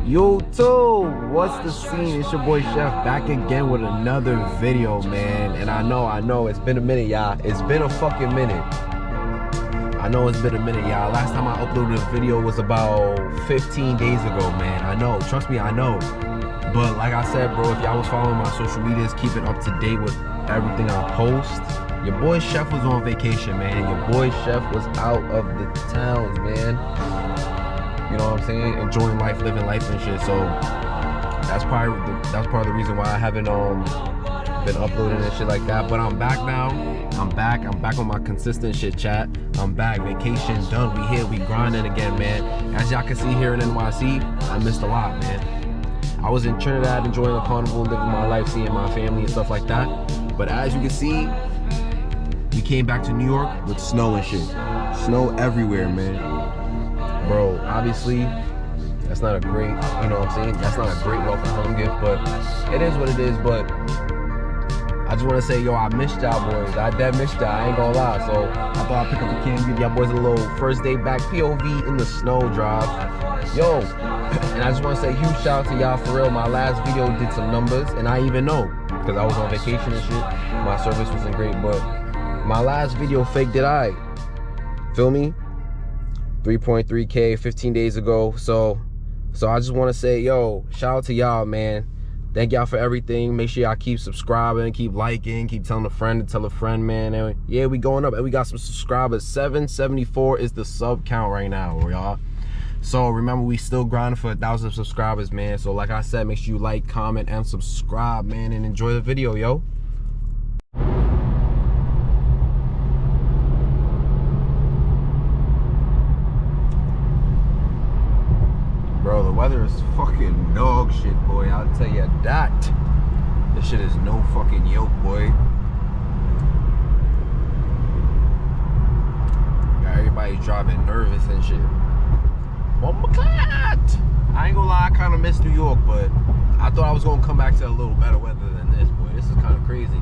YouTube, what's the scene? It's your boy Chef back again with another video, man. And I know it's been a minute, y'all. It's been a fucking minute. I know it's been a minute, y'all. Last time I uploaded a video was about 15 days ago, man. I know, trust me, I know. But like I said, bro, if y'all was following my social medias, keeping up to date with everything I post, your boy Chef was on vacation, man. Your boy Chef was out of the towns, man. You know what I'm saying? Enjoying life, living life and shit. So that's part of the reason why I haven't been uploading and shit like that. But I'm back now. I'm back on my consistent shit, chat. I'm back. Vacation done. We here. We grinding again, man. As y'all can see here in NYC, I missed a lot, man. I was in Trinidad enjoying the carnival, living my life, seeing my family and stuff like that. But as you can see, we came back to New York with snow and shit. Snow everywhere, man. Bro, obviously, that's not a great, you know what I'm saying? That's not a great welcome home gift, but it is what it is. But I just want to say, yo, I missed y'all boys. I dead missed y'all, I ain't gonna lie. So I thought I'd pick up the camera, give y'all boys a little first day back POV in the snow drive. Yo, and I just want to say huge shout out to y'all for real. My last video did some numbers, and I even know, because I was on vacation and shit, my service wasn't great, but my last video fake did I. Feel me? 3.3K 15 days ago. So I just want to say, yo, shout out to y'all, man. Thank y'all for everything. Make sure y'all keep subscribing, keep liking, keep telling a friend to tell a friend, man. And yeah, we going up, and we got some subscribers. 774 is the sub count right now, y'all. So remember, we still grinding for 1,000 subscribers, man. So like I said, make sure you like, comment, and subscribe, man, and enjoy the video, yo. Bro, the weather is fucking dog shit, boy. I'll tell you that. This shit is no fucking yoke, boy. Got everybody driving nervous and shit. I ain't gonna lie, I kind of miss New York, but I thought I was gonna come back to a little better weather than this, boy. This is kind of crazy.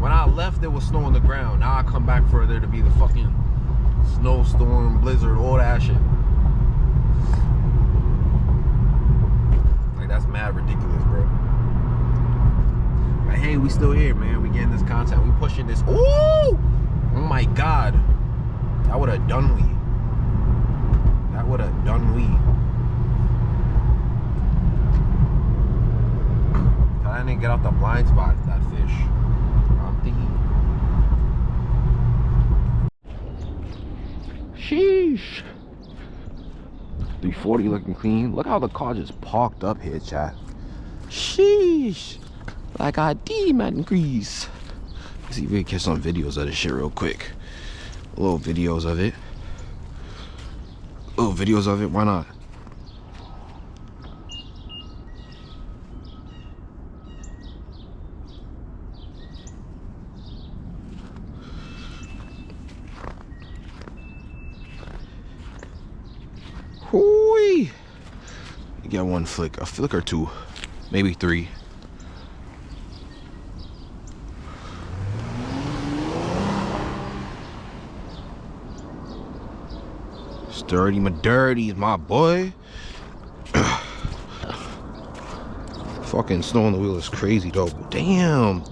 When I left, there was snow on the ground. Now I come back for there to be the fucking snowstorm, blizzard, all that shit. That's mad ridiculous, bro. But hey, we still here, man. We getting this content. We pushing this. Ooh! Oh my God. That would have done we. That would have done we. I didn't get out the blind spot, that fish. I'm thinking. Sheesh. 340 looking clean. Look how the car just parked up here, chat. Sheesh. Like I demon grease. Let's see if we can catch some videos of this shit real quick. Little videos of it. Little videos of it, why not? Hooey. You get one flick, a flick or two, maybe three. Sturdy my dirties, my boy. Fucking snow on the wheel is crazy though. Damn.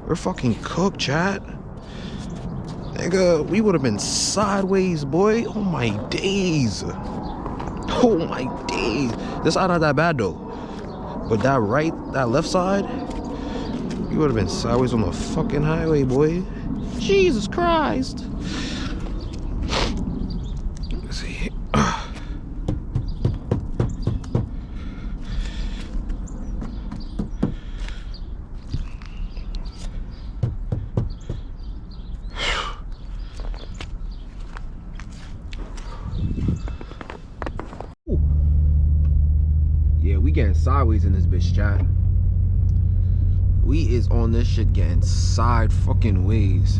We're fucking cooked, chat. Nigga, we would have been sideways, boy. Oh my days. Oh my days. This side not that bad though. But that left side, you would have been sideways on the fucking highway, boy. Jesus Christ. Let's see. Yeah, we getting sideways in this bitch, chat. We is on this shit getting side fucking ways.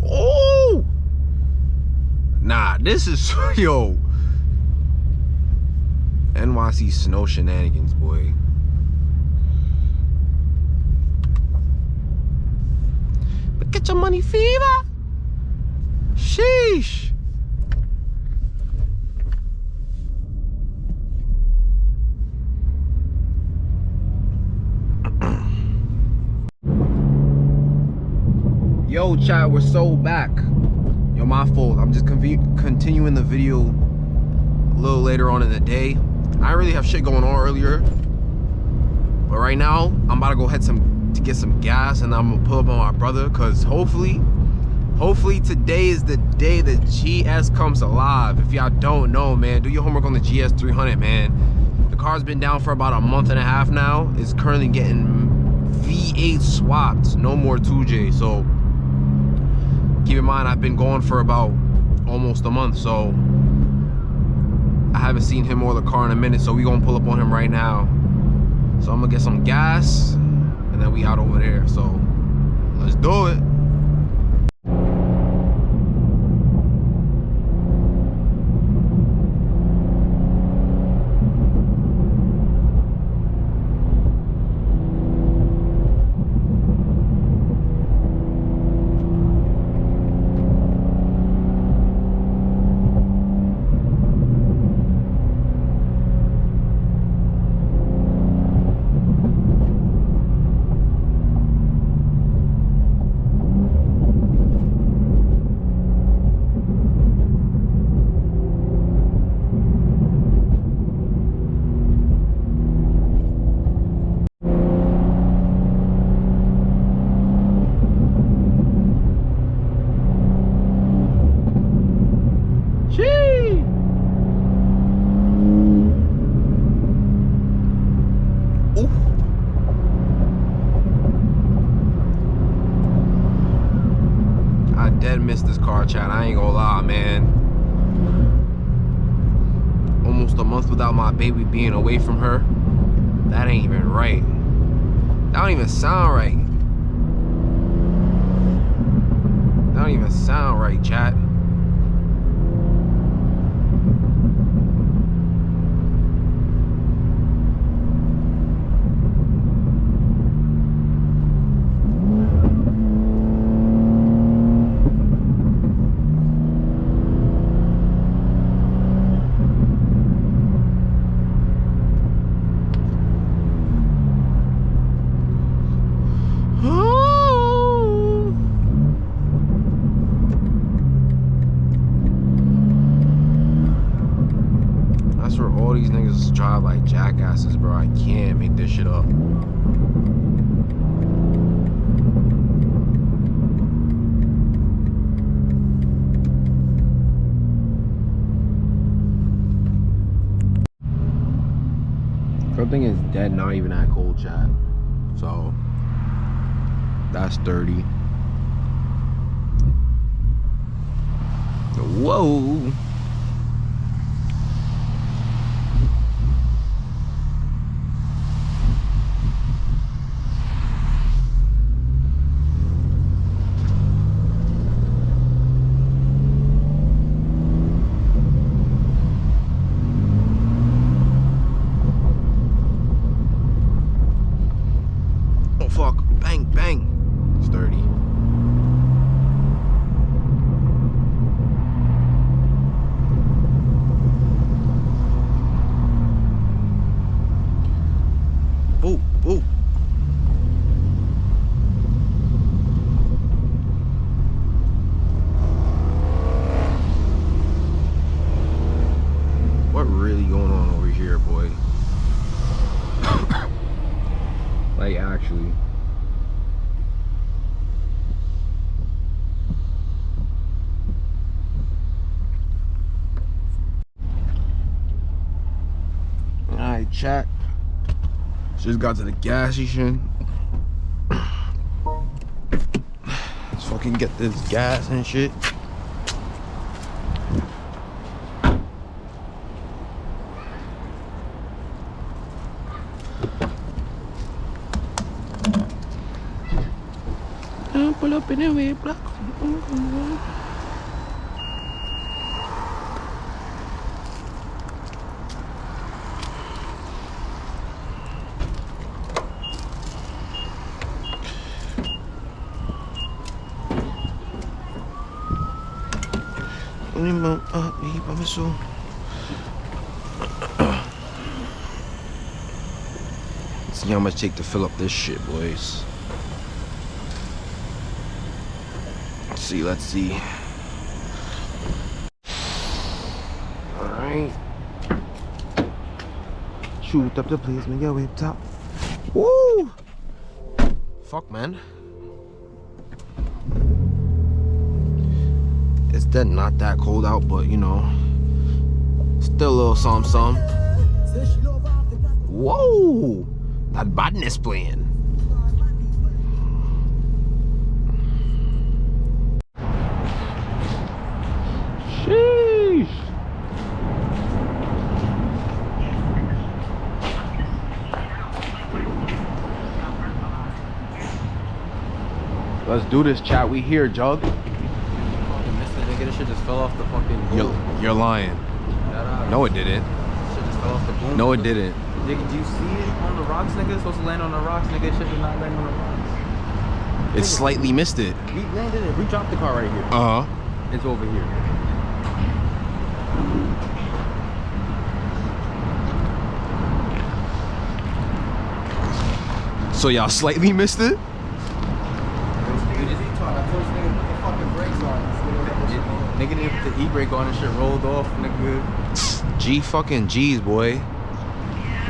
Oh! Nah, this is, yo. NYC Snow Shenanigans, boy. some money fever. Sheesh. Yo, chat, we're so back. Yo, my fault. I'm just continuing the video a little later on in the day. I didn't really have shit going on earlier, but right now I'm about to go to get some gas, and I'm gonna pull up on my brother, cause hopefully today is the day the GS comes alive. If y'all don't know, man, do your homework on the GS 300, man. The car's been down for about a month and a half now. It's currently getting V8 swapped, no more 2J. So keep in mind, I've been going for about almost a month, so I haven't seen him or the car in a minute, so we gonna pull up on him right now. So I'm gonna get some gas, and then we out over there, so let's do it. Missed this car, chat. I ain't gonna lie, man. Almost a month without my baby being away from her. That ain't even right. That don't even sound right. That don't even sound right, chat. All these niggas drive like jackasses, bro. I can't make this shit up. Something is dead, not even that cold, chat. So that's 30. Whoa. Fuck, bang, bang. It's 30. Boop, boop. What really going on over here, boy? Like, actually. Alright, chat. Just got to the gas station. Let's fucking get this gas and shit. Pull up in a way block. See how much it take to fill up this shit, boys. Let's see. Alright. Shoot up the place, man. Yo, way up top. Woo! Fuck, man. It's dead not that cold out, but you know, still a little some. Whoa! That badness playing. Sheesh. Let's do this, chat. We here, Jug. Nigga, this shit just fell off the fucking boom. You're lying. No, it didn't. This shit just fell off the boom. No, it didn't. Nigga, do you see it on the rocks, nigga? It's supposed to land on the rocks, nigga. Shit did not land on the rocks. It slightly missed it. We landed it. We dropped the car right here. Uh-huh. It's over here. So y'all slightly missed it? Nigga didn't put the e-brake on and shit rolled off, nigga. G fucking G's, boy.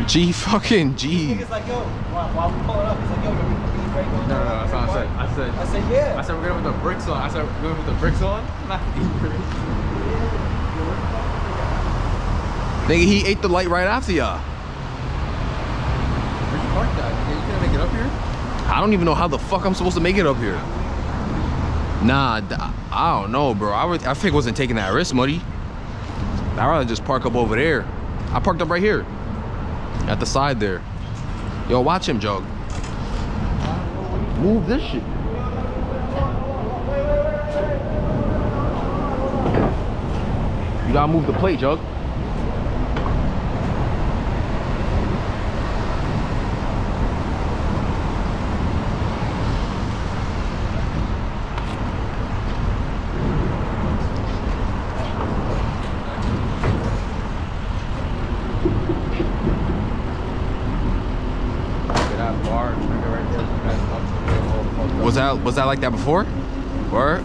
G fucking G's. Nigga's like, yo, while we pull it up, he's like, yo, can we put the e-brake on? No, that's what I said. I said, yeah. I said, we're gonna put the brakes on. I said, we're gonna put the brakes on, not the e-brake. Nigga, he ate the light right after y'all. Where'd you park that, nigga? You couldn't make it up here? I don't even know how the fuck I'm supposed to make it up here. Nah, I don't know, bro. I think I wasn't taking that risk, Muddy. I'd rather just park up over there. I parked up right here. At the side there. Yo, watch him, Jug. Move this shit. You gotta move the plate, Jug. Was that like that before? Word?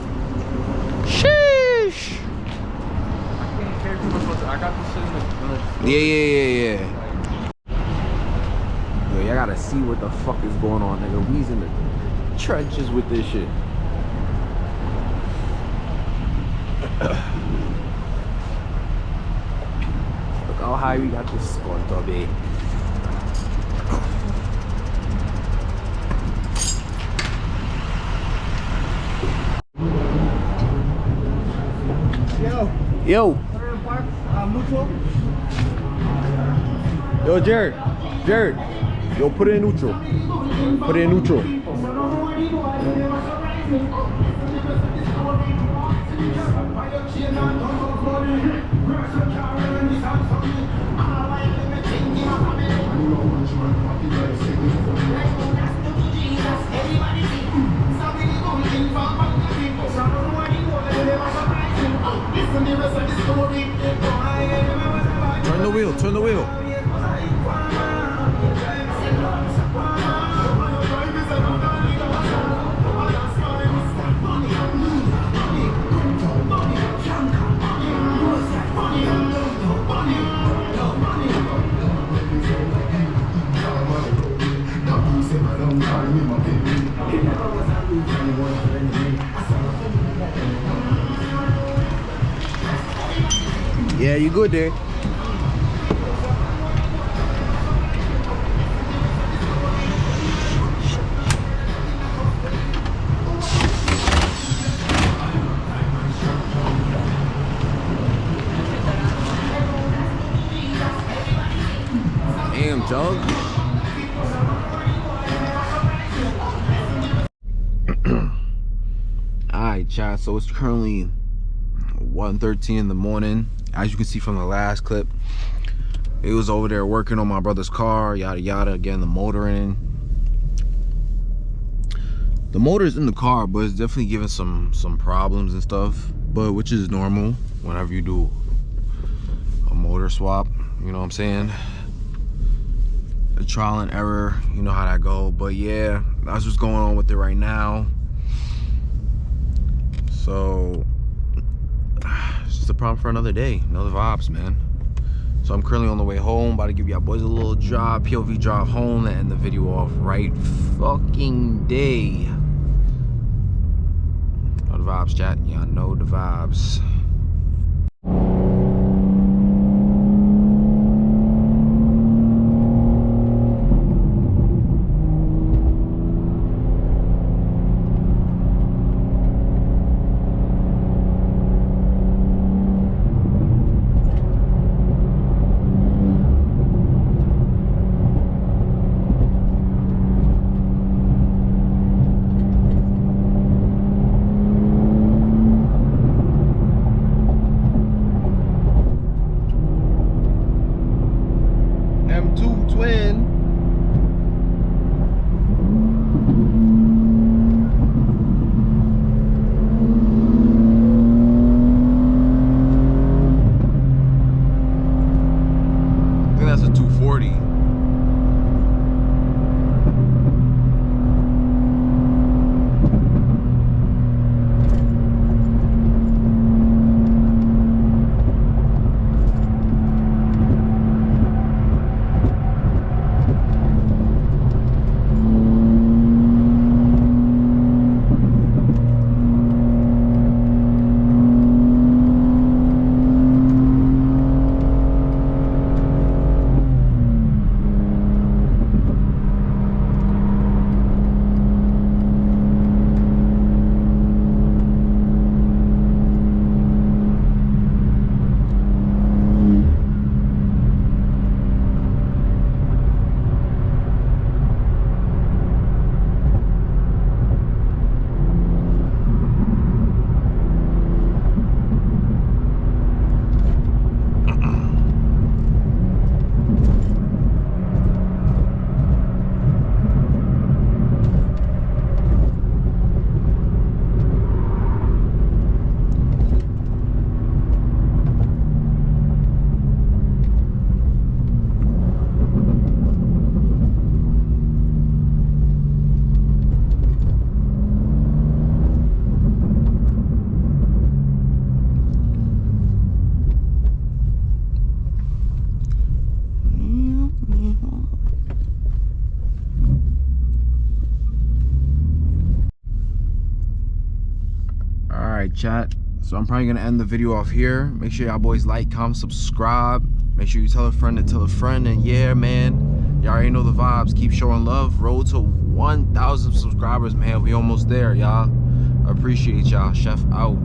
Sheesh. I got this shit in the Yeah. Yo, y'all gotta see what the fuck is going on, nigga. We's in the trenches with this shit. Look how high we got this sconto, babe. Yo. Yo, Jared. Yo, put it in neutral. Put it in neutral. Turn the wheel. Yeah, you good there. Damn, Jug. Alright, chat, so it's currently 1:13 in the morning. As you can see from the last clip, it was over there working on my brother's car, yada yada, getting the motor in. The motor's in the car, but it's definitely giving some problems and stuff, but which is normal whenever you do a motor swap, you know what I'm saying? A trial and error, you know how that go. But yeah, that's what's going on with it right now. So it's just a problem for another day, another vibes, man. So I'm currently on the way home, about to give y'all boys a little drive, POV drive home, to end the video off right fucking day. Know the vibes, chat. Y'all know the vibes. M2 twin. I think that's a 240. Alright, chat, so I'm probably gonna end the video off here. Make sure y'all boys like, comment, subscribe. Make sure you tell a friend to tell a friend. And yeah, man, y'all already know the vibes. Keep showing love. Road to 1,000 subscribers, man. We almost there, y'all. I appreciate y'all. Chef out.